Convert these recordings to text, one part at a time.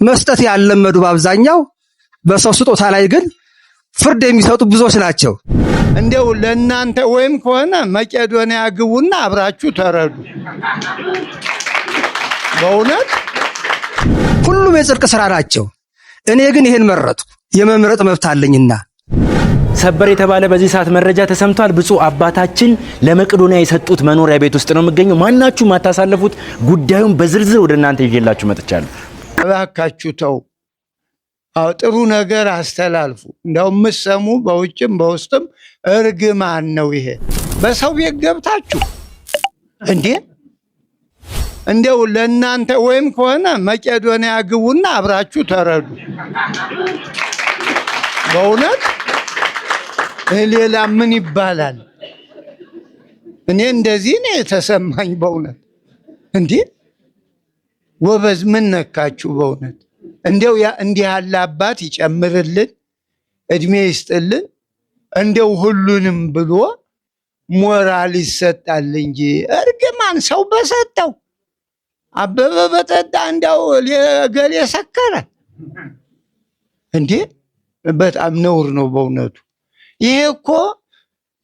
መስጠት ያለመዱ በአብዛኛው በሰው ስጦታ ላይ ግን ፍርድ የሚሰጡ ብዙዎች ናቸው። እንደው ለእናንተ ወይም ከሆነ መቄዶንያ ግቡና አብራችሁ ተረዱ። በእውነት ሁሉም የጽድቅ ሥራ ናቸው። እኔ ግን ይሄን መረጥኩ። የመምረጥ መብት አለኝና። ሰበር የተባለ በዚህ ሰዓት መረጃ ተሰምቷል። ብፁዕ አባታችን ለመቄዶንያ የሰጡት መኖሪያ ቤት ውስጥ ነው የሚገኘው። ማናችሁም አታሳልፉት። ጉዳዩን በዝርዝር ወደ እናንተ ይዤላችሁ መጥቻለሁ። እባካችሁ ተው። ጥሩ ነገር አስተላልፉ። እንደው የምትሰሙ በውጭም በውስጥም እርግማን ነው ይሄ። በሰው ቤት ገብታችሁ እንደው ለእናንተ ወይም ከሆነ መቄዶንያ ግቡና አብራችሁ ተረዱ። በእውነት ሌላ ምን ይባላል? እኔ እንደዚህ ነው የተሰማኝ በእውነት። ወበዝ ምን ነካችሁ? በእውነት እንደው እንዲህ ያለ አባት ይጨምርልን፣ እድሜ ይስጥልን። እንደው ሁሉንም ብሎ ሞራል ይሰጣል እንጂ እርግማን ሰው በሰጠው አበበ በጠጣ እንደው ገሌ ሰከረ በጣም ነውር ነው በእውነቱ። ይሄ እኮ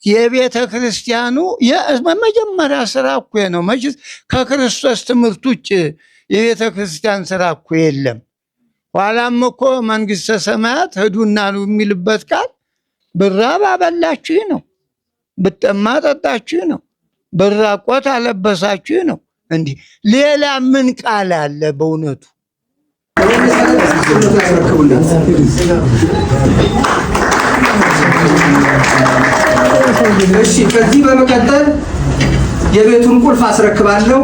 የቤተ ክርስቲያኑ የመጀመሪያ ስራ እኮ ነው። መቼስ ከክርስቶስ ትምህርት ውጭ የቤተ ክርስቲያን ስራ እኮ የለም። ኋላም እኮ መንግስተ ሰማያት ሂዱና ነው የሚልበት ቃል ብራብ አበላችሁ ነው፣ ብጠማ ጠጣችሁ ነው፣ ብራቆት አለበሳችሁ ነው። ሌላ ምን ቃል አለ በእውነቱ? እሺ፣ ከዚህ በመቀጠል የቤቱን ቁልፍ አስረክባለሁ።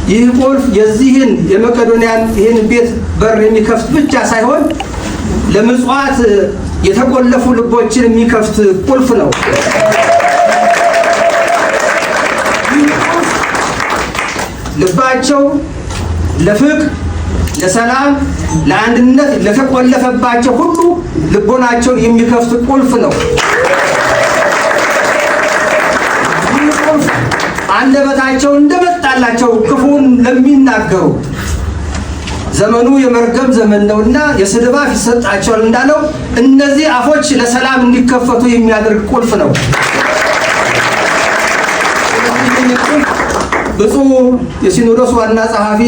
ይህ ቁልፍ የዚህን የመቄዶንያን ይህን ቤት በር የሚከፍት ብቻ ሳይሆን ለምጽዋት የተቆለፉ ልቦችን የሚከፍት ቁልፍ ነው። ልባቸው ለፍቅር፣ ለሰላም፣ ለአንድነት ለተቆለፈባቸው ሁሉ ልቦናቸውን የሚከፍት ቁልፍ ነው። አንደበታቸው እንደመጣላቸው ክፉን ለሚናገሩ ዘመኑ የመርገም ዘመን ነውና የስድብ አፍ ይሰጣቸዋል እንዳለው እነዚህ አፎች ለሰላም እንዲከፈቱ የሚያደርግ ቁልፍ ነው። ብፁዕ የሲኖዶስ ዋና ጸሐፊ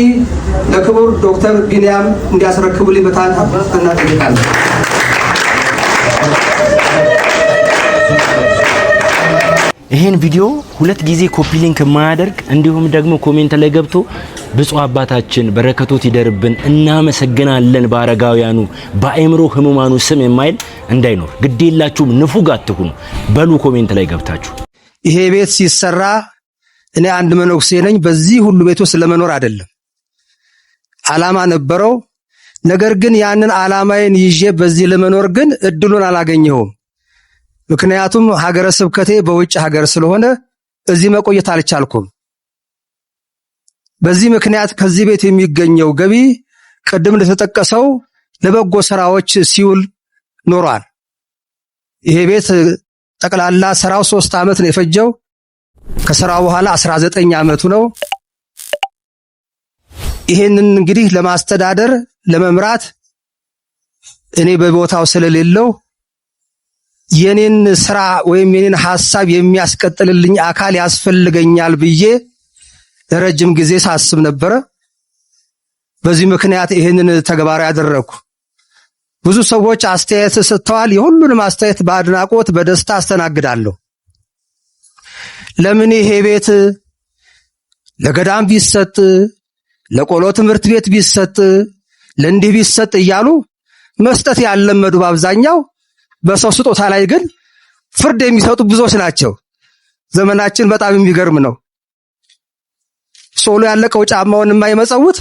ለክቡር ዶክተር ቢንያም እንዲያስረክቡልኝ በታላቅ እናጠይቃለን። ይሄን ቪዲዮ 2 ጊዜ ኮፒ ሊንክ የማያደርግ እንዲሁም ደግሞ ኮሜንት ላይ ገብቶ ብፁዕ አባታችን በረከቶት ይደርብን እናመሰግናለን በአረጋውያኑ በአእምሮ ህሙማኑ ስም የማይል እንዳይኖር ግዴላችሁም፣ ንፉግ አትሁኑ በሉ ኮሜንት ላይ ገብታችሁ። ይሄ ቤት ሲሰራ እኔ አንድ መነኩሴ ነኝ። በዚህ ሁሉ ቤት ውስጥ ለመኖር አይደለም፣ ዓላማ ነበረው። ነገር ግን ያንን ዓላማዬን ይዤ በዚህ ለመኖር ግን እድሉን አላገኘሁም። ምክንያቱም ሀገረ ስብከቴ በውጭ ሀገር ስለሆነ እዚህ መቆየት አልቻልኩም። በዚህ ምክንያት ከዚህ ቤት የሚገኘው ገቢ ቅድም እንደተጠቀሰው ለበጎ ስራዎች ሲውል ኖሯል። ይሄ ቤት ጠቅላላ ስራው 3 ዓመት ነው የፈጀው። ከስራው በኋላ 19 ዓመቱ ነው። ይሄንን እንግዲህ ለማስተዳደር ለመምራት እኔ በቦታው ስለሌለው የኔን ስራ ወይም የኔን ሐሳብ የሚያስቀጥልልኝ አካል ያስፈልገኛል ብዬ ለረጅም ጊዜ ሳስብ ነበረ። በዚህ ምክንያት ይሄንን ተግባራዊ ያደረኩ። ብዙ ሰዎች አስተያየት ሰጥተዋል። የሁሉንም አስተያየት በአድናቆት በደስታ አስተናግዳለሁ። ለምን ይሄ ቤት ለገዳም ቢሰጥ፣ ለቆሎ ትምህርት ቤት ቢሰጥ፣ ለእንዲህ ቢሰጥ እያሉ መስጠት ያለመዱ በአብዛኛው በሰው ስጦታ ላይ ግን ፍርድ የሚሰጡ ብዙዎች ናቸው። ዘመናችን በጣም የሚገርም ነው። ሶሎ ያለቀው ጫማውን የማይመጸውት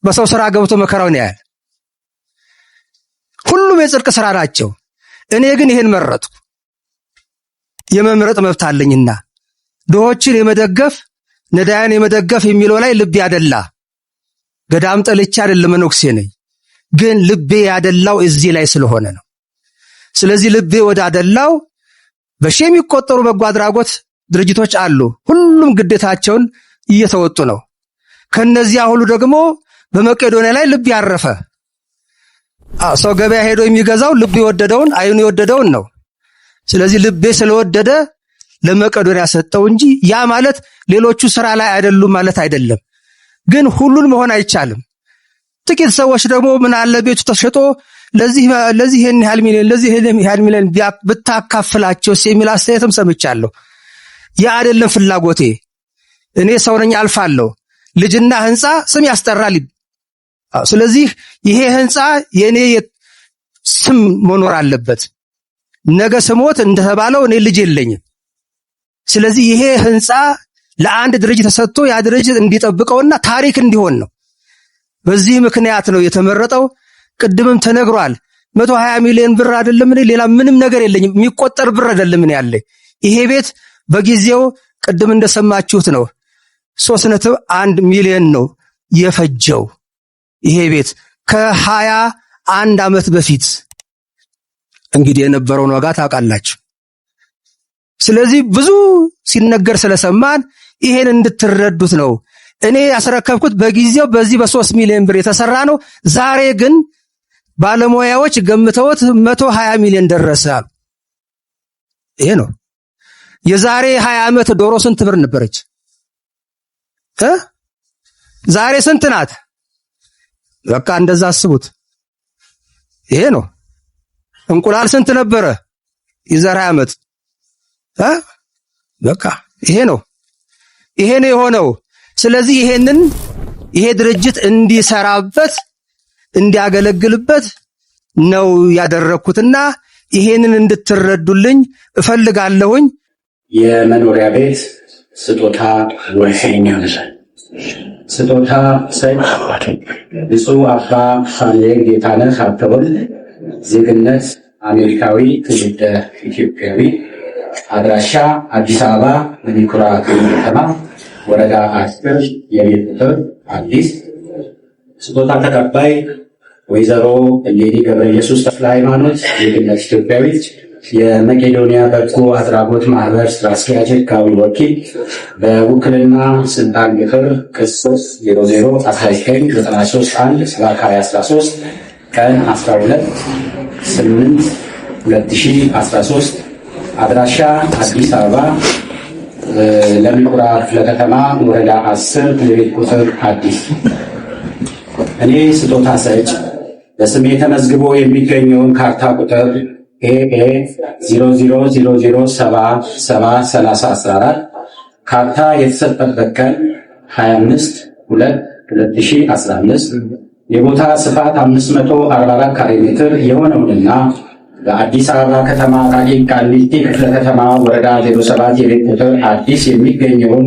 በሰው ስራ ገብቶ መከራውን ያያል። ሁሉም የጽድቅ ስራ ናቸው። እኔ ግን ይሄን መረጥኩ። የመምረጥ መብት አለኝና ድሆችን የመደገፍ ነዳያን የመደገፍ የሚለው ላይ ልብ ያደላ ገዳም ጠልቼ አይደለም መነኩሴ ነኝ። ግን ልቤ ያደላው እዚህ ላይ ስለሆነ ነው። ስለዚህ ልቤ ወዳደላው በሺህ የሚቆጠሩ በጎ አድራጎት ድርጅቶች አሉ። ሁሉም ግዴታቸውን እየተወጡ ነው። ከነዚያ ሁሉ ደግሞ በመቄዶንያ ላይ ልብ ያረፈ ሰው ገበያ ሄዶ የሚገዛው ልብ የወደደውን አይኑ የወደደውን ነው። ስለዚህ ልቤ ስለወደደ ለመቄዶንያ ሰጠው እንጂ ያ ማለት ሌሎቹ ስራ ላይ አይደሉም ማለት አይደለም። ግን ሁሉን መሆን አይቻልም። ጥቂት ሰዎች ደግሞ ምን አለ ቤቱ ተሸጦ ለዚህ ይሄን ያህል ሚሊዮን ለዚህ ይሄን ያህል ሚሊዮን ብታካፍላቸው የሚል አስተያየትም ሰምቻለሁ። ያ አይደለም ፍላጎቴ። እኔ ሰው ነኝ፣ አልፋለሁ። ልጅና ህንፃ ስም ያስጠራል። ስለዚህ ይሄ ህንፃ የኔ ስም መኖር አለበት። ነገ ስሞት እንደተባለው እኔ ልጅ የለኝም። ስለዚህ ይሄ ህንፃ ለአንድ ድርጅት ተሰጥቶ ያ ድርጅት እንዲጠብቀውና ታሪክ እንዲሆን ነው። በዚህ ምክንያት ነው የተመረጠው። ቅድምም ተነግሯል። 120 ሚሊዮን ብር አይደለም እኔ ሌላ ምንም ነገር የለኝም። የሚቆጠር ብር አይደለም እኔ ያለኝ። ይሄ ቤት በጊዜው ቅድም እንደሰማችሁት ነው 3.1 ሚሊዮን ነው የፈጀው። ይሄ ቤት ከ21 ዓመት በፊት እንግዲህ የነበረውን ዋጋ ታውቃላችሁ። ስለዚህ ብዙ ሲነገር ስለሰማን ይሄን እንድትረዱት ነው። እኔ ያስረከብኩት በጊዜው በዚህ በ3 ሚሊዮን ብር የተሰራ ነው። ዛሬ ግን ባለሙያዎች ገምተውት 120 ሚሊዮን ደረሰ። ይሄ ነው። የዛሬ 20 ዓመት ዶሮ ስንት ብር ነበረች? ዛሬ ስንት ናት? በቃ እንደዛ አስቡት። ይሄ ነው። እንቁላል ስንት ነበረ የዛሬ ዓመት? በቃ ይሄ ነው። ይሄ ነው የሆነው። ስለዚህ ይሄ ድርጅት እንዲሰራበት እንዲያገለግልበት ነው ያደረኩትና ይሄንን እንድትረዱልኝ እፈልጋለሁኝ። የመኖሪያ ቤት ስጦታ ወሰኛል። ስጦታ ሰጭ ብፁዕ አባ ፋኑኤል ጌታነህ ሀብተወልድ፣ ዜግነት አሜሪካዊ፣ ትውልደ ኢትዮጵያዊ፣ አድራሻ አዲስ አበባ ለሚኩራ ከተማ ወረዳ 10 የቤት ቁጥር አዲስ። ስጦታ ተቀባይ ወይዘሮ እሌኒ ገብረ ኢየሱስ ተክለ ሃይማኖት፣ ዜግነት ኢትዮጵያዊት፣ የመቄዶንያ በጎ አድራጎት ማህበር ስራ አስኪያጅ ህጋዊ ወኪል፣ በውክልና ስልጣን ቁጥር ቅጽ 001993/1/2013 ቀን 12/8/2013 አድራሻ አዲስ አበባ ለሚኩራ ክፍለ ከተማ ወረዳ 10 የቤት ቁጥር አዲስ። እኔ ስጦታ ሰጭ በስሜ ተመዝግቦ የሚገኘውን ካርታ ቁጥር ኤኤ 0000773014 ካርታ የተሰጠበት ቀን 25/2/2015 የቦታ ስፋት 544 ካሬ ሜትር የሆነውንና በአዲስ አበባ ከተማ ቃሊቲ ክፍለ ከተማ ወረዳ 07 የቤት ቁጥር አዲስ የሚገኘውን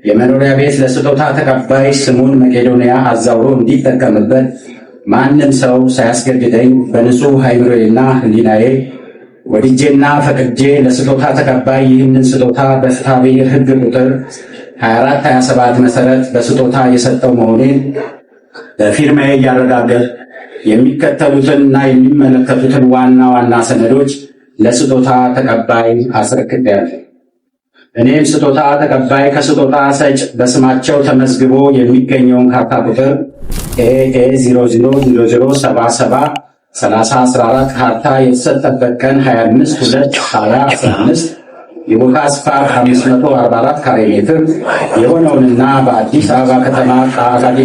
የመኖሪያ ቤት ለስጦታ ተቀባይ ስሙን መቄዶንያ አዛውሮ እንዲጠቀምበት ማንም ሰው ሳያስገድደኝ በንጹህ አእምሮዬና ሕሊናዬ ወድጄና ፈቅጄ ለስጦታ ተቀባይ ይህንን ስጦታ በፍትሐ ብሔር ሕግ ቁጥር 2427 መሰረት በስጦታ የሰጠው መሆኔን በፊርማዬ እያረጋገጥ የሚከተሉትንና የሚመለከቱትን ዋና ዋና ሰነዶች ለስጦታ ተቀባይ አስረክቤያለሁ። እኔም ስጦታ ተቀባይ ከስጦታ ሰጭ በስማቸው ተመዝግቦ የሚገኘውን ካርታ ቁጥር ኤኤ 0000773014 ካርታ የተሰጠበት ቀን 25/2/2015 የቦታ ስፋት 544 ካሬ ሜትር የሆነውንና በአዲስ አበባ ከተማ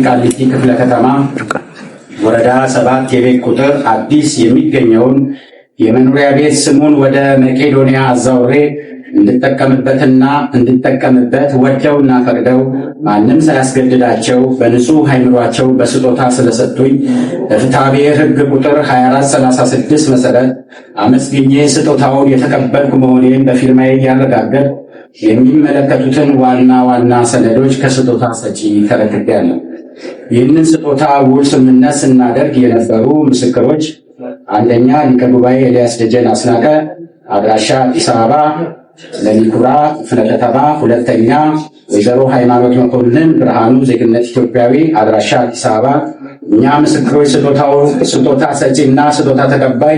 ቃሊቲ ክፍለ ከተማ ወረዳ 7 የቤት ቁጥር አዲስ የሚገኘውን የመኖሪያ ቤት ስሙን ወደ መቄዶንያ አዛውሬ እንድጠቀምበት ወደውና ፈቅደው ማንም ሳያስገድዳቸው በንጹህ አእምሯቸው በስጦታ ስለሰጡኝ በፍትሐ ብሔር ሕግ ቁጥር 2436 መሰረት አመስግኜ ስጦታውን የተቀበልኩ መሆኔን በፊርማዬ እያረጋገጥ የሚመለከቱትን ዋና ዋና ሰነዶች ከስጦታ ሰጪ ተረክቤያለሁ። ይህንን ስጦታ ውል ስምምነት ስናደርግ የነበሩ ምስክሮች፣ አንደኛ ሊቀ ጉባኤ ኤልያስ ደጀን አስናቀ፣ አድራሻ አዲስ አበባ ለሚኩራ ክፍለ ከተማ፣ ሁለተኛ ወይዘሮ ሃይማኖት መኮንን ብርሃኑ፣ ዜግነት ኢትዮጵያዊ፣ አድራሻ አዲስ አበባ። እኛ ምስክሮች ስጦታ ሰጪና ስጦታ ተቀባይ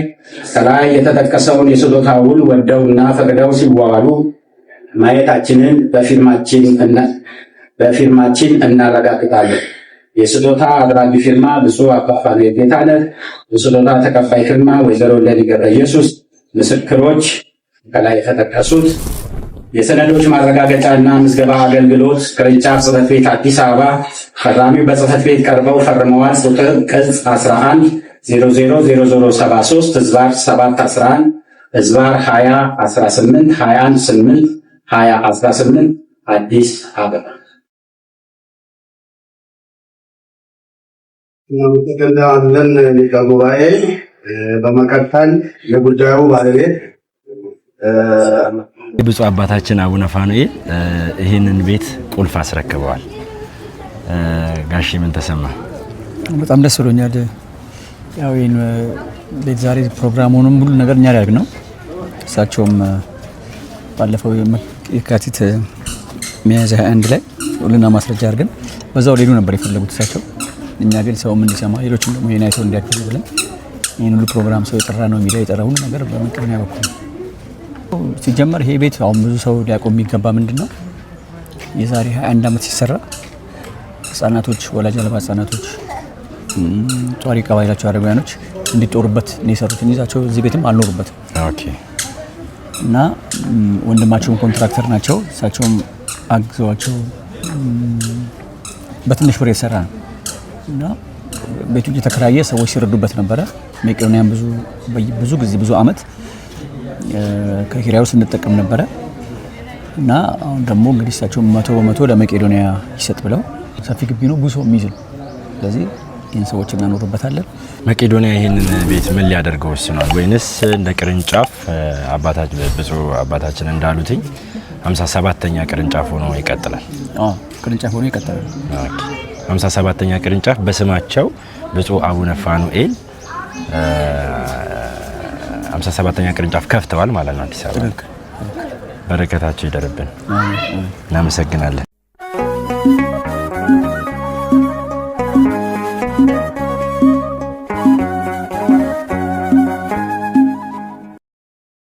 ከላይ የተጠቀሰውን የስጦታ ውል ወደውና ፈቅደው ሲዋዋሉ ማየታችንን በፊርማችን እናረጋግጣለን። የስጦታ አቅራቢ ፊርማ ብፁዕ አባ ፋኑኤል ጌታነህ፣ የስጦታ ተቀባይ ፊርማ ወይዘሮ እሌኒ ገብረ ኢየሱስ። ምስክሮች ከላይ የተጠቀሱት። የሰነዶች ማረጋገጫና ምዝገባ አገልግሎት ቅርንጫፍ ጽሕፈት ቤት አዲስ አበባ። ፈራሚው በጽሕፈት ቤት ቀርበው ፈርመዋል። ቁጥር ቅጽ 11 000073 ህዝባር 711 ህዝባር 2018 218 2018 አዲስ አበባ። እናመሰግናለን ሊቀ ጉባኤ። በመቀጠል የጉዳዩ ባለቤት ብፁዕ አባታችን አቡነ ፋኑኤል ይህንን ቤት ቁልፍ አስረክበዋል። ጋሼ ምን ተሰማ? በጣም ደስ ብሎኛል። ያው ይሄን ቤት ዛሬ ፕሮግራሙንም ሁሉ ነገር እኛ ያደርግ ነው። እሳቸውም ባለፈው የካቲት ሚያዝያ 21 ላይ ሁሉና ማስረጃ አድርገን በዛው ሌሉ ነበር የፈለጉት እሳቸው። እኛ ግን ሰውም እንዲሰማ ሌሎችም ደግሞ ይሄን አይተው እንዲያግዙ ብለን ይሄን ሁሉ ፕሮግራም ሰው የጠራ ነው ሚዲያ የጠራ ሁሉ ነገር በመቀበያ በኩል ሲጀመር ይሄ ቤት አሁን ብዙ ሰው ሊያቆም የሚገባ ምንድነው የዛሬ 21 ዓመት ሲሰራ ህፃናቶች፣ ወላጅ አልባ ህፃናቶች፣ ጧሪ ቀባይላቸው አረጋውያኖች እንዲጦሩበት ነው የሰሩት። እንይዛቸው እዚህ ቤትም አልኖሩበትም። ኦኬ። እና ወንድማቸውም ኮንትራክተር ናቸው። እሳቸውም አግዘዋቸው በትንሽ ብር የተሰራ ነው እና ቤቱ እየተከራየ ሰዎች ሲረዱበት ነበረ። መቄዶንያን ብዙ ጊዜ ብዙ አመት ከኪራዩ ስንጠቀም ነበረ እና አሁን ደግሞ እንግዲህ እሳቸው 100% ለመቄዶንያ ይሰጥ ብለው ሰፊ ግቢ ነው፣ ብዙ ሰው የሚይዝ ነው። ስለዚህ ይህን ሰዎች እናኖርበታለን። መቄዶንያ ይህንን ቤት ምን ሊያደርገው ወስኗል? ወይንስ እንደ ቅርንጫፍ ብፁዕ አባታችን እንዳሉትኝ 57ኛ ቅርንጫፍ ሆኖ ይቀጥላል? ቅርንጫፍ ሆኖ ይቀጥላል። ኦኬ። 57ኛ ቅርንጫፍ በስማቸው ብፁዕ አቡነ ፋኑኤል 57ኛ ቅርንጫፍ ከፍተዋል ማለት ነው አዲስ አበባ። በረከታቸው ይደርብን። እናመሰግናለን።